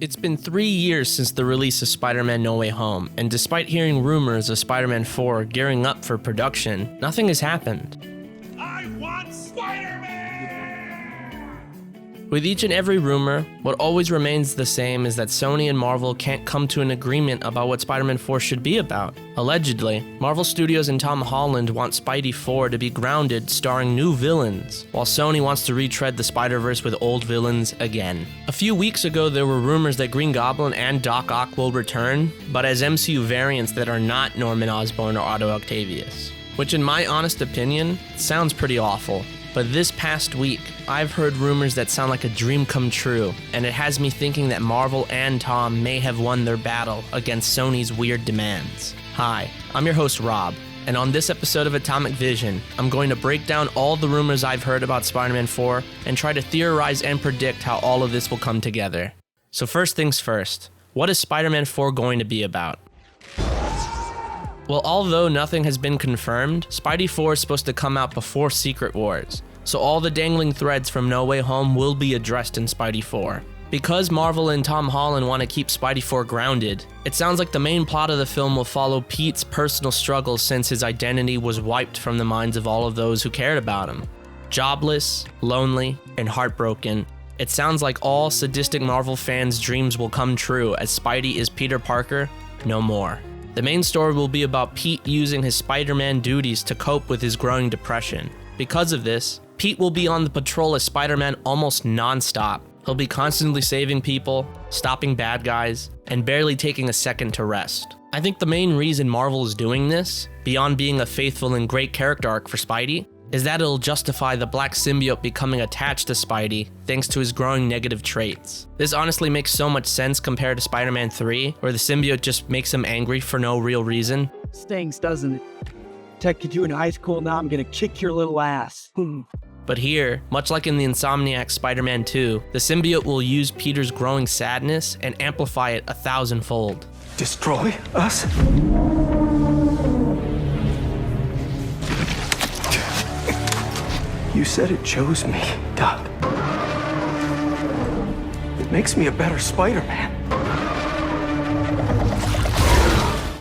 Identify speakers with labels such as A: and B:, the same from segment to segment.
A: It's been 3 years since the release of Spider-Man No Way Home, and despite hearing rumors of Spider-Man 4 gearing up for production, nothing has happened.
B: I want Spider-Man!
A: With each and every rumor, what always remains the same is that Sony and Marvel can't come to an agreement about what Spider-Man 4 should be about. Allegedly, Marvel Studios and Tom Holland want Spidey 4 to be grounded, starring new villains, while Sony wants to retread the Spider-Verse with old villains again. A few weeks ago, there were rumors that Green Goblin and Doc Ock will return, but as MCU variants that are not Norman Osborn or Otto Octavius, which in my honest opinion, sounds pretty awful. But this past week, I've heard rumors that sound like a dream come true, and it has me thinking that Marvel and Tom may have won their battle against Sony's weird demands. Hi, I'm your host Rob, and on this episode of Atomic Vision, I'm going to break down all the rumors I've heard about Spider-Man 4 and try to theorize and predict how all of this will come together. So first things first, what is Spider-Man 4 going to be about? Well, although nothing has been confirmed, Spidey 4 is supposed to come out before Secret Wars, so all the dangling threads from No Way Home will be addressed in Spidey 4. Because Marvel and Tom Holland want to keep Spidey 4 grounded, it sounds like the main plot of the film will follow Pete's personal struggles since his identity was wiped from the minds of all of those who cared about him. Jobless, lonely, and heartbroken, it sounds like all sadistic Marvel fans' dreams will come true as Spidey is Peter Parker no more. The main story will be about Pete using his Spider-Man duties to cope with his growing depression. Because of this, Pete will be on the patrol as Spider-Man almost non-stop. He'll be constantly saving people, stopping bad guys, and barely taking a second to rest. I think the main reason Marvel is doing this, beyond being a faithful and great character arc for Spidey, is that it'll justify the black symbiote becoming attached to Spidey thanks to his growing negative traits. This honestly makes so much sense compared to Spider-Man 3, where the symbiote just makes him angry for no real reason.
C: Stings, doesn't it? Protected you in high school, now I'm gonna kick your little ass.
A: But here, much like in the Insomniac Spider-Man 2, the symbiote will use Peter's growing sadness and amplify it 1,000-fold.
D: Destroy us? You said it chose me, Doc. It makes me a better Spider-Man.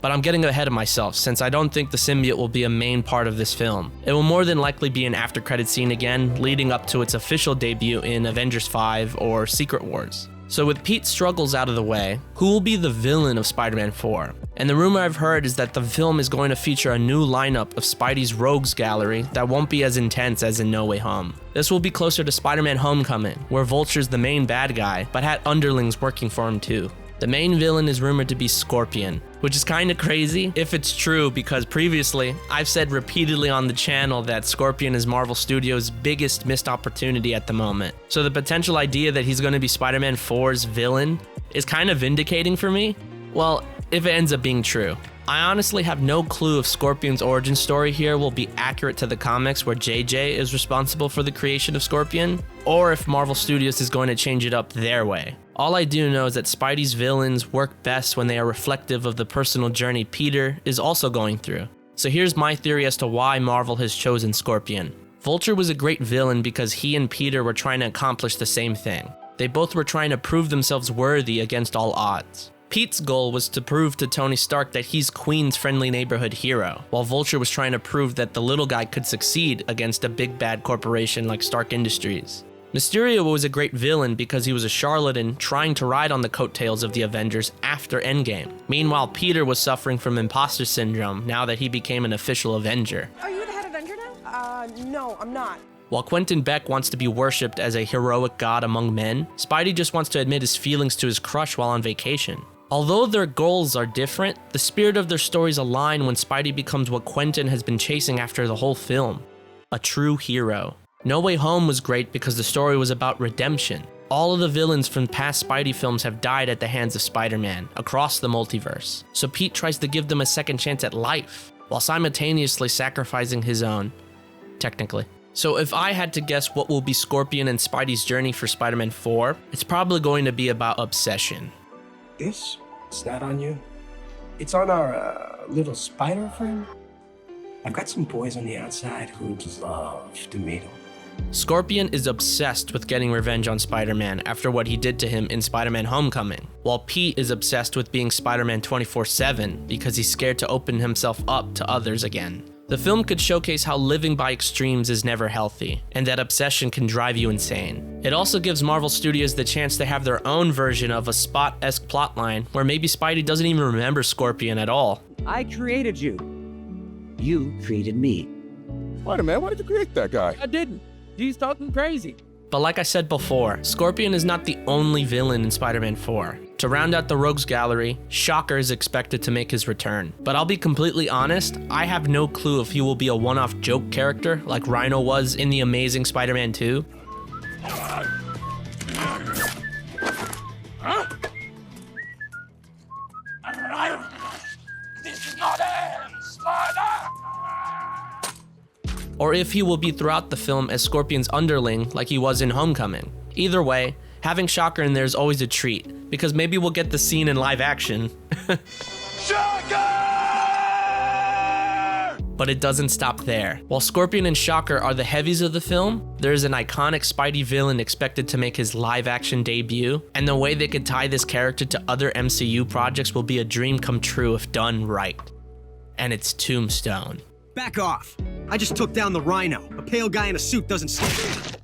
A: But I'm getting ahead of myself since I don't think the symbiote will be a main part of this film. It will more than likely be an after-credit scene again, leading up to its official debut in Avengers 5 or Secret Wars. So with Pete's struggles out of the way, who will be the villain of Spider-Man 4? And the rumor I've heard is that the film is going to feature a new lineup of Spidey's rogues gallery that won't be as intense as in No Way Home. This will be closer to Spider-Man Homecoming, where Vulture's the main bad guy, but had underlings working for him too. The main villain is rumored to be Scorpion, which is kinda crazy if it's true because previously, I've said repeatedly on the channel that Scorpion is Marvel Studios' biggest missed opportunity at the moment. So the potential idea that he's gonna be Spider-Man 4's villain is kinda vindicating for me. Well, if it ends up being true. I honestly have no clue if Scorpion's origin story here will be accurate to the comics where JJ is responsible for the creation of Scorpion, or if Marvel Studios is going to change it up their way. All I do know is that Spidey's villains work best when they are reflective of the personal journey Peter is also going through. So here's my theory as to why Marvel has chosen Scorpion. Vulture was a great villain because he and Peter were trying to accomplish the same thing. They both were trying to prove themselves worthy against all odds. Pete's goal was to prove to Tony Stark that he's Queen's friendly neighborhood hero, while Vulture was trying to prove that the little guy could succeed against a big bad corporation like Stark Industries. Mysterio was a great villain because he was a charlatan trying to ride on the coattails of the Avengers after Endgame. Meanwhile, Peter was suffering from imposter syndrome now that he became an official Avenger.
E: Are you the head Avenger now? No, I'm not.
A: While Quentin Beck wants to be worshipped as a heroic god among men, Spidey just wants to admit his feelings to his crush while on vacation. Although their goals are different, the spirit of their stories align when Spidey becomes what Quentin has been chasing after the whole film, a true hero. No Way Home was great because the story was about redemption. All of the villains from past Spidey films have died at the hands of Spider-Man across the multiverse, so Pete tries to give them a second chance at life, while simultaneously sacrificing his own, technically. So if I had to guess what will be Scorpion and Spidey's journey for Spider-Man 4, it's probably going to be about obsession.
F: This? It's not on you. It's on our little spider friend. I've got some boys on the outside who'd love to meet him.
A: Scorpion is obsessed with getting revenge on Spider-Man after what he did to him in Spider-Man Homecoming, while Pete is obsessed with being Spider-Man 24/7 because he's scared to open himself up to others again. The film could showcase how living by extremes is never healthy, and that obsession can drive you insane. It also gives Marvel Studios the chance to have their own version of a Spot-esque plotline where maybe Spidey doesn't even remember Scorpion at all.
C: I created you. You created me.
G: Spider-Man, why did you create that guy?
C: I didn't. He's talking crazy.
A: But like I said before, Scorpion is not the only villain in Spider-Man 4. To round out the Rogues Gallery, Shocker is expected to make his return. But I'll be completely honest, I have no clue if he will be a one-off joke character like Rhino was in The Amazing Spider-Man 2.
B: This is not it, Spider!
A: Or if he will be throughout the film as Scorpion's underling like he was in Homecoming. Either way, having Shocker in there is always a treat, because maybe we'll get the scene in live action.
B: Shocker!
A: But it doesn't stop there. While Scorpion and Shocker are the heavies of the film, there is an iconic Spidey villain expected to make his live action debut, and the way they could tie this character to other MCU projects will be a dream come true if done right. And it's Tombstone.
H: Back off. I just took down the Rhino. A pale guy in a suit doesn't scare.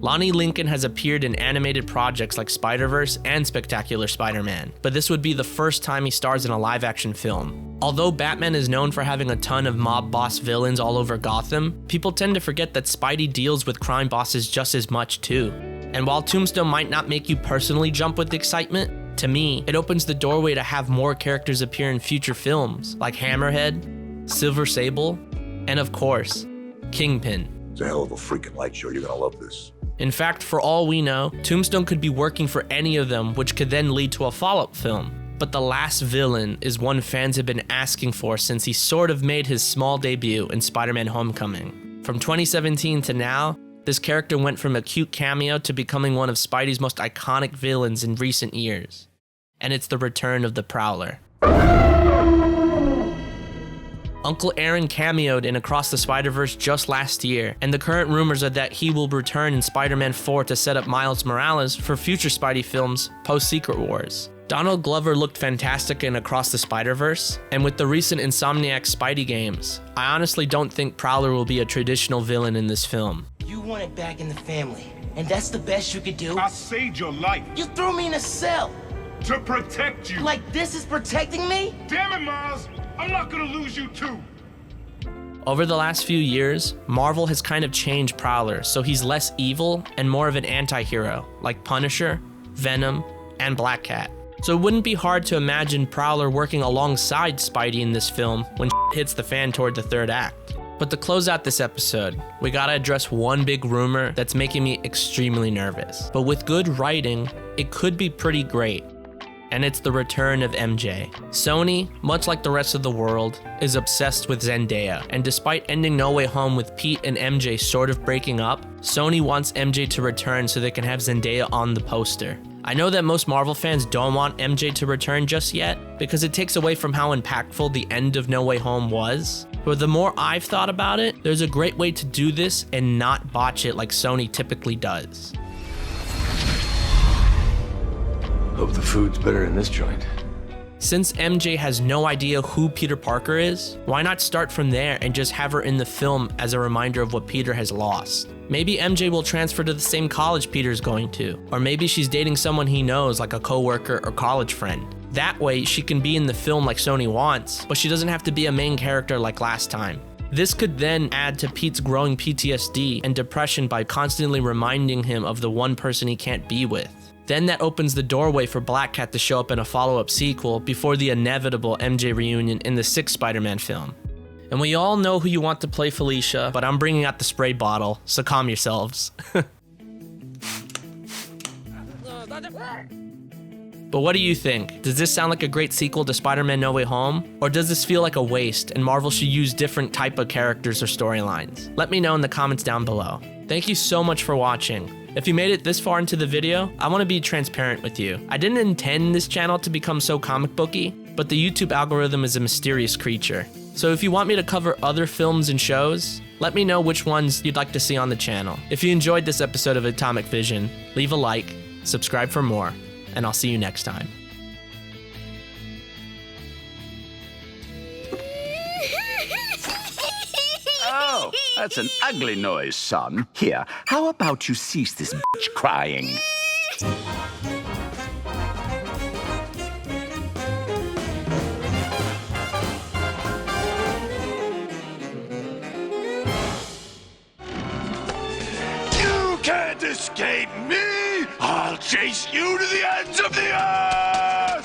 A: Lonnie Lincoln has appeared in animated projects like Spider-Verse and Spectacular Spider-Man, but this would be the first time he stars in a live-action film. Although Batman is known for having a ton of mob boss villains all over Gotham, people tend to forget that Spidey deals with crime bosses just as much too. And while Tombstone might not make you personally jump with excitement, to me, it opens the doorway to have more characters appear in future films, like Hammerhead, Silver Sable, and of course, Kingpin.
I: It's a hell of a freaking light show. You're gonna love this.
A: In fact, for all we know, Tombstone could be working for any of them, which could then lead to a follow-up film. But the last villain is one fans have been asking for since he sort of made his small debut in Spider-Man Homecoming. From 2017 to now, this character went from a cute cameo to becoming one of Spidey's most iconic villains in recent years. And it's the return of the Prowler. Uncle Aaron cameoed in Across the Spider-Verse just last year, and the current rumors are that he will return in Spider-Man 4 to set up Miles Morales for future Spidey films post-Secret Wars. Donald Glover looked fantastic in Across the Spider-Verse, and with the recent Insomniac Spidey games, I honestly don't think Prowler will be a traditional villain in this film.
J: You want it back in the family, and that's the best you could do?
B: I saved your life.
J: You threw me in a cell.
B: To protect you.
J: Like this is protecting me?
B: Damn it, Miles. I'm not gonna lose you too.
A: Over the last few years, Marvel has kind of changed Prowler, so he's less evil and more of an anti-hero, like Punisher, Venom, and Black Cat. So it wouldn't be hard to imagine Prowler working alongside Spidey in this film when hits the fan toward the third act. But to close out this episode, we gotta address one big rumor that's making me extremely nervous. But with good writing, it could be pretty great. And it's the return of MJ. Sony, much like the rest of the world, is obsessed with Zendaya, and despite ending No Way Home with Pete and MJ sort of breaking up, Sony wants MJ to return so they can have Zendaya on the poster. I know that most Marvel fans don't want MJ to return just yet, because it takes away from how impactful the end of No Way Home was, but the more I've thought about it, there's a great way to do this and not botch it like Sony typically does.
D: Hope the food's better in this joint.
A: Since MJ has no idea who Peter Parker is, why not start from there and just have her in the film as a reminder of what Peter has lost? Maybe MJ will transfer to the same college Peter's going to, or maybe she's dating someone he knows like a coworker or college friend. That way, she can be in the film like Sony wants, but she doesn't have to be a main character like last time. This could then add to Pete's growing PTSD and depression by constantly reminding him of the one person he can't be with. Then that opens the doorway for Black Cat to show up in a follow-up sequel before the inevitable MJ reunion in the 6th Spider-Man film. And we all know who you want to play Felicia, but I'm bringing out the spray bottle, so calm yourselves. But what do you think? Does this sound like a great sequel to Spider-Man No Way Home? Or does this feel like a waste and Marvel should use different type of characters or storylines? Let me know in the comments down below. Thank you so much for watching. If you made it this far into the video, I want to be transparent with you. I didn't intend this channel to become so comic booky, but the YouTube algorithm is a mysterious creature. So if you want me to cover other films and shows, let me know which ones you'd like to see on the channel. If you enjoyed this episode of Atomic Vision, leave a like, subscribe for more, and I'll see you next time.
K: Oh, that's an ugly noise, son. Here, how about you cease this bitch crying?
B: You can't escape me! I'll chase you to the ends of the earth!